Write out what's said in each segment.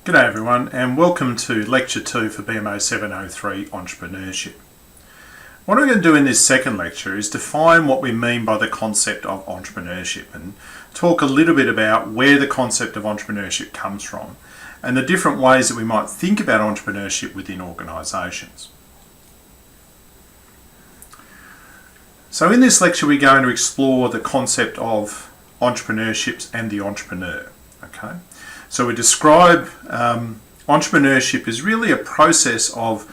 G'day everyone, and welcome to Lecture 2 for BMA703 Entrepreneurship. What I'm going to do in this second lecture is define what we mean by the concept of entrepreneurship and talk a little bit about where the concept of entrepreneurship comes from and the different ways that we might think about entrepreneurship within organisations. So in this lecture we're going to explore the concept of entrepreneurship and the entrepreneur. Okay? So we describe entrepreneurship as really a process of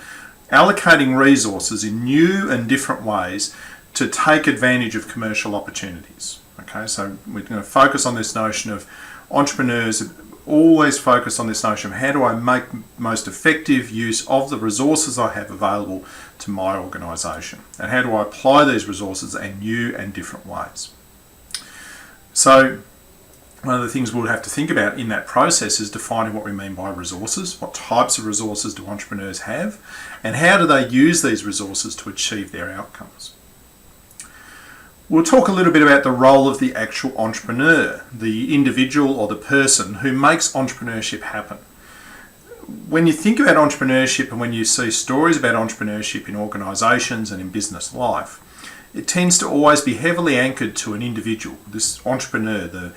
allocating resources in new and different ways to take advantage of commercial opportunities. Okay, so we're going to focus on this notion of entrepreneurs always focus on this notion of how do I make most effective use of the resources I have available to my organisation, and how do I apply these resources in new and different ways. So one of the things we'll have to think about in that process is defining what we mean by resources. What types of resources do entrepreneurs have, and how do they use these resources to achieve their outcomes? We'll talk a little bit about the role of the actual entrepreneur, the individual or the person who makes entrepreneurship happen. When you think about entrepreneurship and when you see stories about entrepreneurship in organisations and in business life, it tends to always be heavily anchored to an individual, this entrepreneur, the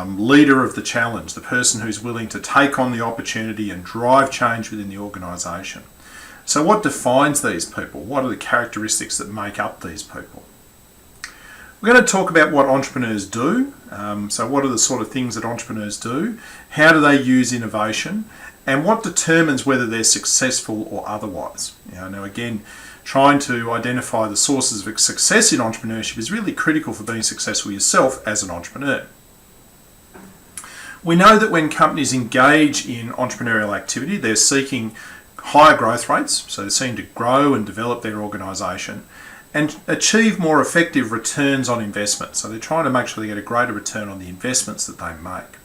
leader of the challenge, the person who's willing to take on the opportunity and drive change within the organisation. So what defines these people? What are the characteristics that make up these people? We're going to talk about what entrepreneurs do. So what are the sort of things that entrepreneurs do? How do they use innovation? And what determines whether they're successful or otherwise? Now again, trying to identify the sources of success in entrepreneurship is really critical for being successful yourself as an entrepreneur. We know that when companies engage in entrepreneurial activity, they're seeking higher growth rates, so they're seeking to grow and develop their organisation and achieve more effective returns on investment. So they're trying to make sure they get a greater return on the investments that they make.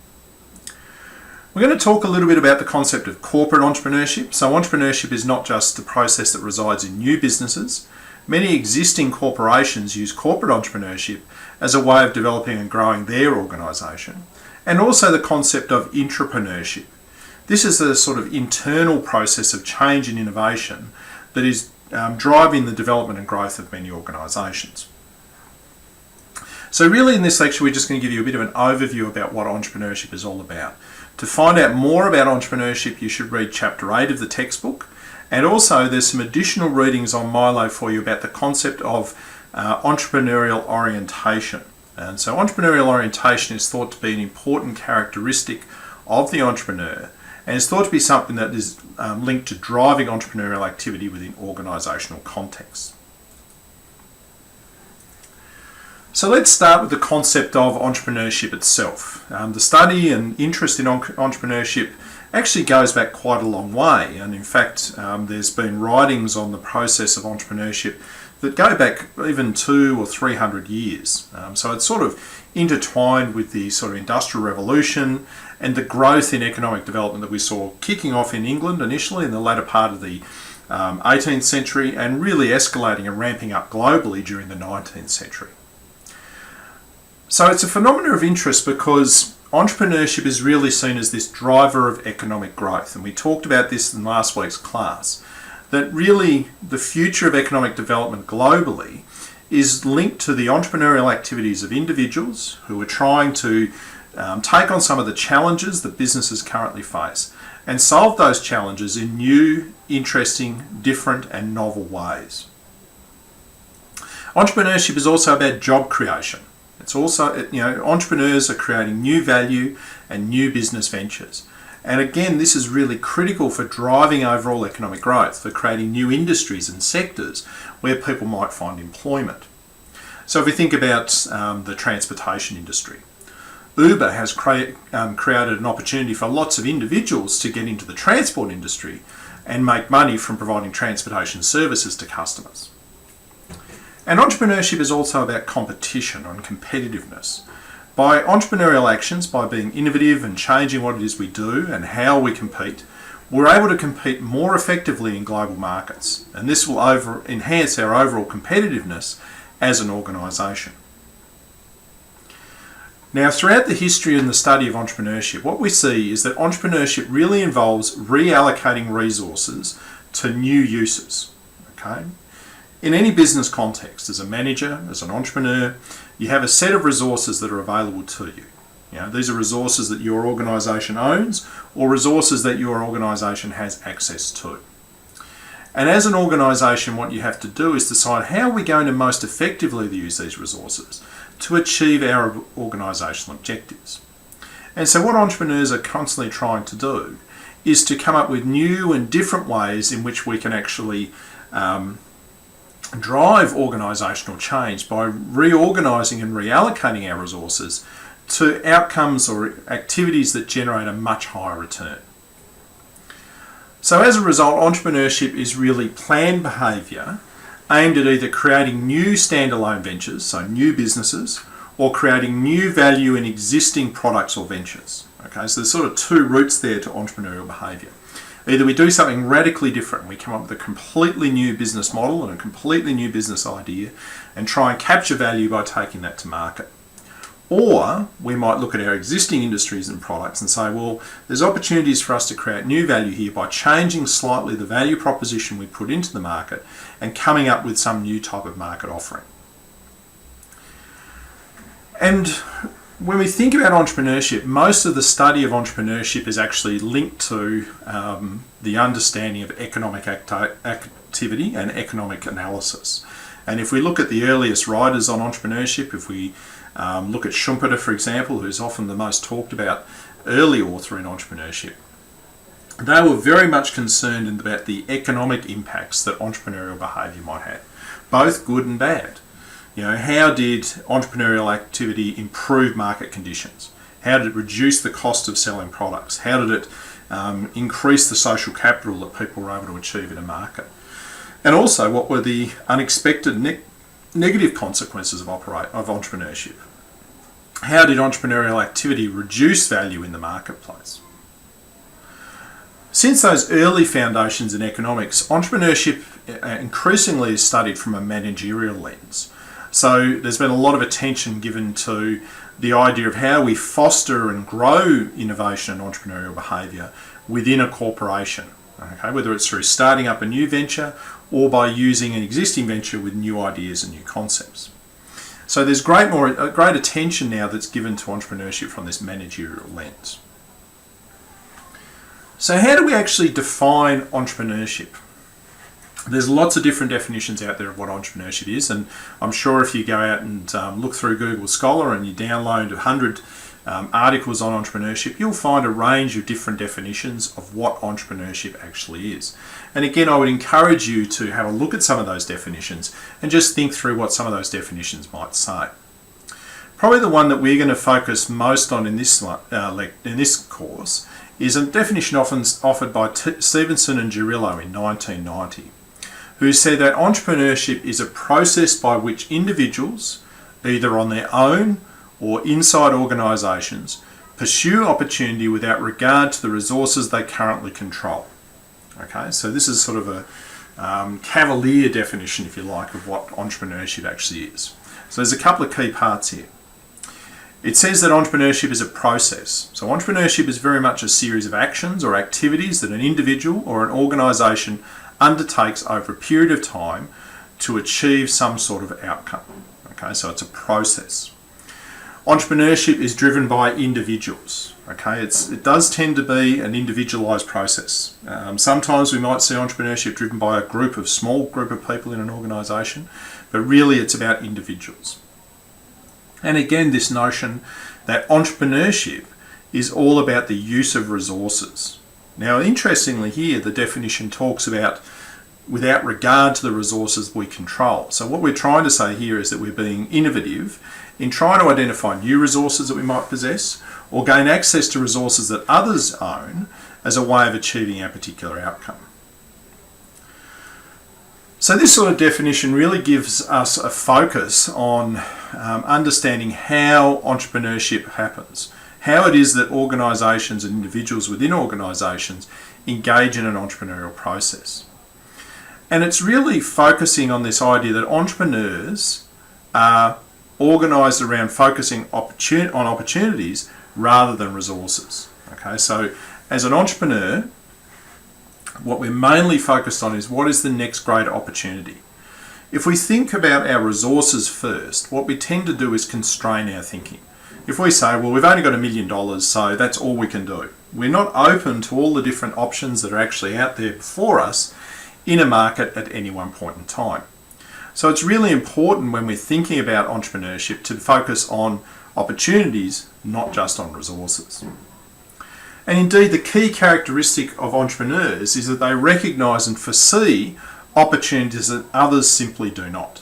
We're going to talk a little bit about the concept of corporate entrepreneurship. So entrepreneurship is not just a process that resides in new businesses. Many existing corporations use corporate entrepreneurship as a way of developing and growing their organisation. And also the concept of intrapreneurship. This is a sort of internal process of change and innovation that is driving the development and growth of many organisations. So really in this lecture we're just going to give you a bit of an overview about what entrepreneurship is all about. To find out more about entrepreneurship you should read chapter 8 of the textbook, and also there's some additional readings on Milo for you about the concept of entrepreneurial orientation. And so entrepreneurial orientation is thought to be an important characteristic of the entrepreneur, and it's thought to be something that is linked to driving entrepreneurial activity within organisational contexts. So let's start with the concept of entrepreneurship itself. The study and interest in entrepreneurship actually goes back quite a long way, and in fact there's been writings on the process of entrepreneurship that go back even 200 or 300 years. So it's sort of intertwined with the sort of Industrial Revolution and the growth in economic development that we saw kicking off in England initially in the latter part of the 18th century and really escalating and ramping up globally during the 19th century. So it's a phenomenon of interest because entrepreneurship is really seen as this driver of economic growth, and we talked about this in last week's class, that really the future of economic development globally is linked to the entrepreneurial activities of individuals who are trying to take on some of the challenges that businesses currently face and solve those challenges in new, interesting, different and novel ways. Entrepreneurship is also about job creation. It's also, entrepreneurs are creating new value and new business ventures. And again, this is really critical for driving overall economic growth, for creating new industries and sectors where people might find employment. So if we think about the transportation industry, Uber has created an opportunity for lots of individuals to get into the transport industry and make money from providing transportation services to customers. And entrepreneurship is also about competition and competitiveness. By entrepreneurial actions, by being innovative and changing what it is we do and how we compete, we're able to compete more effectively in global markets, and this will enhance our overall competitiveness as an organisation. Now, throughout the history and the study of entrepreneurship, what we see is that entrepreneurship really involves reallocating resources to new uses. Okay? In any business context, as a manager, as an entrepreneur, you have a set of resources that are available to you. These are resources that your organisation owns or resources that your organisation has access to. And as an organisation, what you have to do is decide how are we going to most effectively use these resources to achieve our organisational objectives. And so what entrepreneurs are constantly trying to do is to come up with new and different ways in which we can actually drive organisational change by reorganising and reallocating our resources to outcomes or activities that generate a much higher return. So as a result, entrepreneurship is really planned behaviour aimed at either creating new standalone ventures, so new businesses, or creating new value in existing products or ventures. Okay, so there's sort of two routes there to entrepreneurial behaviour. Either we do something radically different, we come up with a completely new business model and a completely new business idea and try and capture value by taking that to market. Or we might look at our existing industries and products and say, well, there's opportunities for us to create new value here by changing slightly the value proposition we put into the market and coming up with some new type of market offering. And when we think about entrepreneurship, most of the study of entrepreneurship is actually linked to the understanding of economic activity and economic analysis. And if we look at the earliest writers on entrepreneurship, if we look at Schumpeter, for example, who's often the most talked about early author in entrepreneurship, they were very much concerned about the economic impacts that entrepreneurial behaviour might have, both good and bad. How did entrepreneurial activity improve market conditions? How did it reduce the cost of selling products? How did it increase the social capital that people were able to achieve in a market? And also, what were the unexpected negative consequences of entrepreneurship? How did entrepreneurial activity reduce value in the marketplace? Since those early foundations in economics, entrepreneurship increasingly is studied from a managerial lens. So there's been a lot of attention given to the idea of how we foster and grow innovation and entrepreneurial behaviour within a corporation. Okay, whether it's through starting up a new venture or by using an existing venture with new ideas and new concepts. So there's great attention now that's given to entrepreneurship from this managerial lens. So how do we actually define entrepreneurship? There's lots of different definitions out there of what entrepreneurship is, and I'm sure if you go out and look through Google Scholar and you download 100 articles on entrepreneurship, you'll find a range of different definitions of what entrepreneurship actually is. And again, I would encourage you to have a look at some of those definitions and just think through what some of those definitions might say. Probably the one that we're going to focus most on in this course is a definition often offered by Stevenson and Girillo in 1990, who said that entrepreneurship is a process by which individuals, either on their own or inside organisations, pursue opportunity without regard to the resources they currently control. Okay, so this is sort of a cavalier definition, if you like, of what entrepreneurship actually is. So there's a couple of key parts here. It says that entrepreneurship is a process. So entrepreneurship is very much a series of actions or activities that an individual or an organisation undertakes over a period of time to achieve some sort of outcome. Okay, so it's a process. Entrepreneurship is driven by individuals. Okay, it does tend to be an individualised process. Sometimes we might see entrepreneurship driven by a small group of people in an organisation, but really it's about individuals. And again, this notion that entrepreneurship is all about the use of resources. Now, interestingly here, the definition talks about without regard to the resources we control. So what we're trying to say here is that we're being innovative in trying to identify new resources that we might possess or gain access to resources that others own as a way of achieving our particular outcome. So this sort of definition really gives us a focus on understanding how entrepreneurship happens, how it is that organisations and individuals within organisations engage in an entrepreneurial process. And it's really focusing on this idea that entrepreneurs are organised around focusing on opportunities rather than resources. Okay, so as an entrepreneur, what we're mainly focused on is what is the next great opportunity. If we think about our resources first, what we tend to do is constrain our thinking. If we say, well, we've only got $1 million, so that's all we can do. We're not open to all the different options that are actually out there before us in a market at any one point in time. So it's really important when we're thinking about entrepreneurship to focus on opportunities, not just on resources. And indeed, the key characteristic of entrepreneurs is that they recognise and foresee opportunities that others simply do not.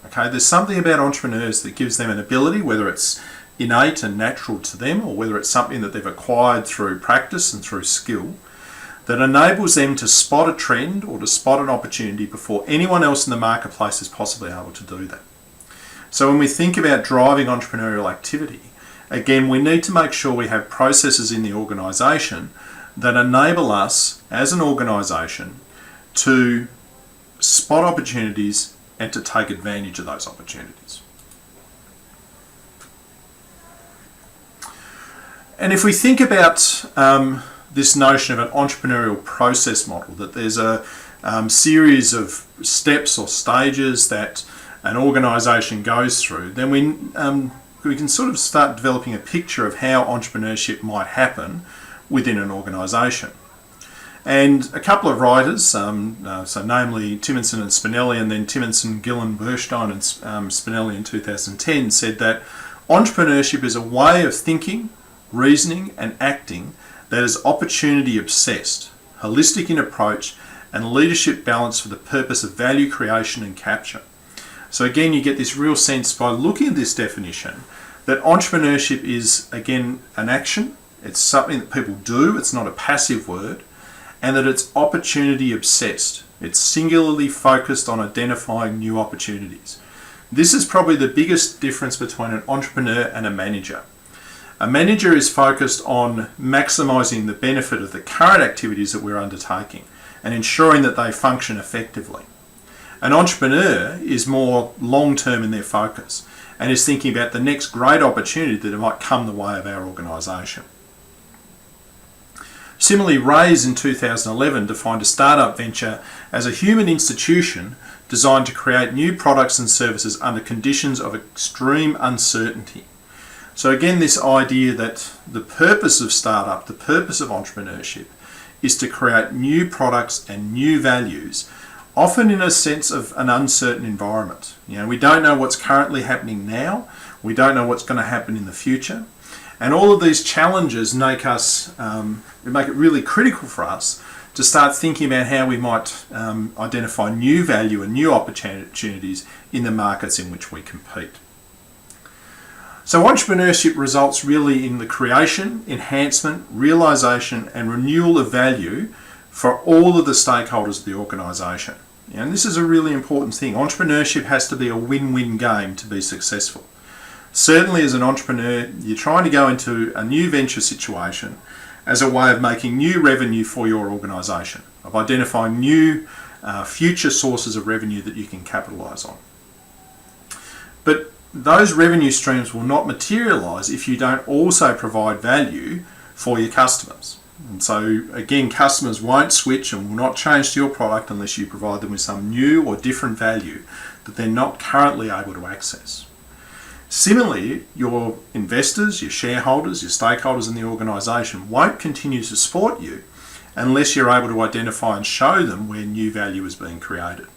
Okay, there's something about entrepreneurs that gives them an ability, whether it's innate and natural to them or whether it's something that they've acquired through practice and through skill, that enables them to spot a trend or to spot an opportunity before anyone else in the marketplace is possibly able to do that. So when we think about driving entrepreneurial activity, again, we need to make sure we have processes in the organisation that enable us as an organisation to spot opportunities and to take advantage of those opportunities. And if we think about this notion of an entrepreneurial process model, that there's a series of steps or stages that an organisation goes through, then we can sort of start developing a picture of how entrepreneurship might happen within an organisation. And a couple of writers, so namely Timmon and Spinelli, and then Timmon, Gillen, Burstein and Spinelli in 2010, said that entrepreneurship is a way of thinking, reasoning and acting that is opportunity obsessed, holistic in approach and leadership balanced for the purpose of value creation and capture. So again, you get this real sense by looking at this definition that entrepreneurship is, again, an action. It's something that people do. It's not a passive word. And that it's opportunity obsessed. It's singularly focused on identifying new opportunities. This is probably the biggest difference between an entrepreneur and a manager. A manager is focused on maximising the benefit of the current activities that we're undertaking and ensuring that they function effectively. An entrepreneur is more long-term in their focus and is thinking about the next great opportunity that might come the way of our organisation. Similarly, Rays in 2011 defined a startup venture as a human institution designed to create new products and services under conditions of extreme uncertainty. So again, this idea that the purpose of startup, the purpose of entrepreneurship, is to create new products and new values, often in a sense of an uncertain environment. You know, we don't know what's currently happening now. We don't know what's going to happen in the future. And all of these challenges make it really critical for us to start thinking about how we might identify new value and new opportunities in the markets in which we compete. So entrepreneurship results really in the creation, enhancement, realisation and renewal of value for all of the stakeholders of the organisation. And this is a really important thing. Entrepreneurship has to be a win-win game to be successful. Certainly as an entrepreneur, you're trying to go into a new venture situation as a way of making new revenue for your organisation, of identifying new future sources of revenue that you can capitalise on. But those revenue streams will not materialise if you don't also provide value for your customers. And so again, customers won't switch and will not change to your product unless you provide them with some new or different value that they're not currently able to access. Similarly, your investors, your shareholders, your stakeholders in the organisation won't continue to support you unless you're able to identify and show them where new value is being created.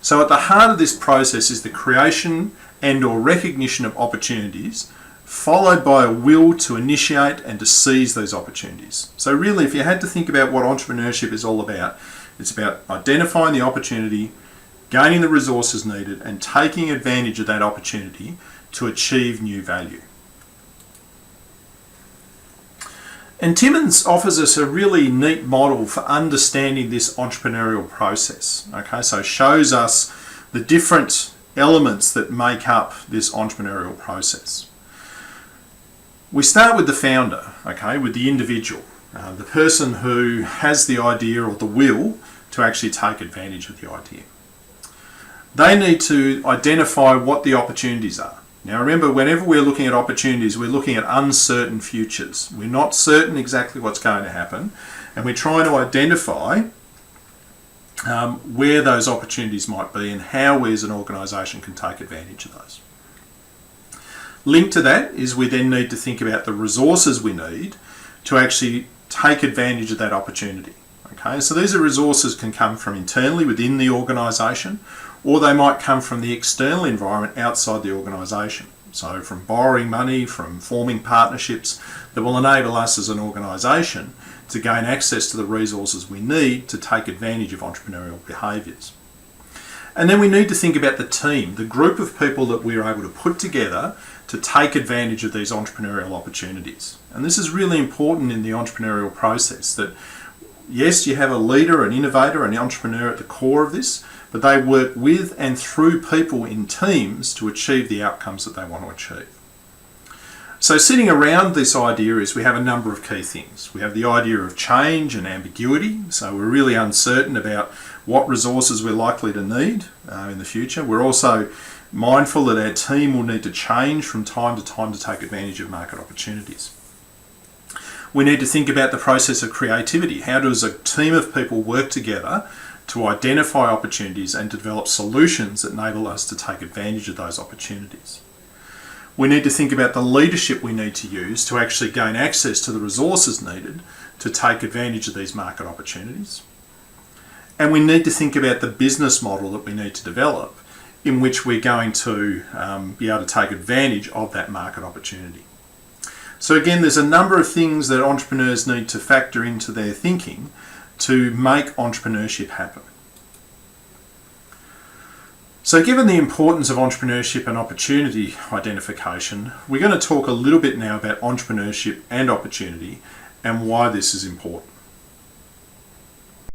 So at the heart of this process is the creation and or recognition of opportunities, followed by a will to initiate and to seize those opportunities. So really, if you had to think about what entrepreneurship is all about, it's about identifying the opportunity, gaining the resources needed and taking advantage of that opportunity to achieve new value. And Timmons offers us a really neat model for understanding this entrepreneurial process. Okay, so shows us the different elements that make up this entrepreneurial process. We start with the founder, okay, with the individual, the person who has the idea or the will to actually take advantage of the idea. They need to identify what the opportunities are. Now remember, whenever we're looking at opportunities, we're looking at uncertain futures. We're not certain exactly what's going to happen, and we're trying to identify where those opportunities might be and how we as an organisation can take advantage of those. Linked to that is we then need to think about the resources we need to actually take advantage of that opportunity. Okay, so these are resources can come from internally within the organisation, or they might come from the external environment outside the organisation. So from borrowing money, from forming partnerships that will enable us as an organisation to gain access to the resources we need to take advantage of entrepreneurial behaviours. And then we need to think about the team, the group of people that we're able to put together to take advantage of these entrepreneurial opportunities. And this is really important in the entrepreneurial process, that yes, you have a leader, an innovator, an entrepreneur at the core of this, but they work with and through people in teams to achieve the outcomes that they want to achieve. So sitting around this idea is we have a number of key things. We have the idea of change and ambiguity, so we're really uncertain about what resources we're likely to need in the future. We're also mindful that our team will need to change from time to time to take advantage of market opportunities. We need to think about the process of creativity. How does a team of people work together to identify opportunities and to develop solutions that enable us to take advantage of those opportunities? We need to think about the leadership we need to use to actually gain access to the resources needed to take advantage of these market opportunities. And we need to think about the business model that we need to develop in which we're going to be able to take advantage of that market opportunity. So again, there's a number of things that entrepreneurs need to factor into their thinking to make entrepreneurship happen. So given the importance of entrepreneurship and opportunity identification, we're going to talk a little bit now about entrepreneurship and opportunity and why this is important.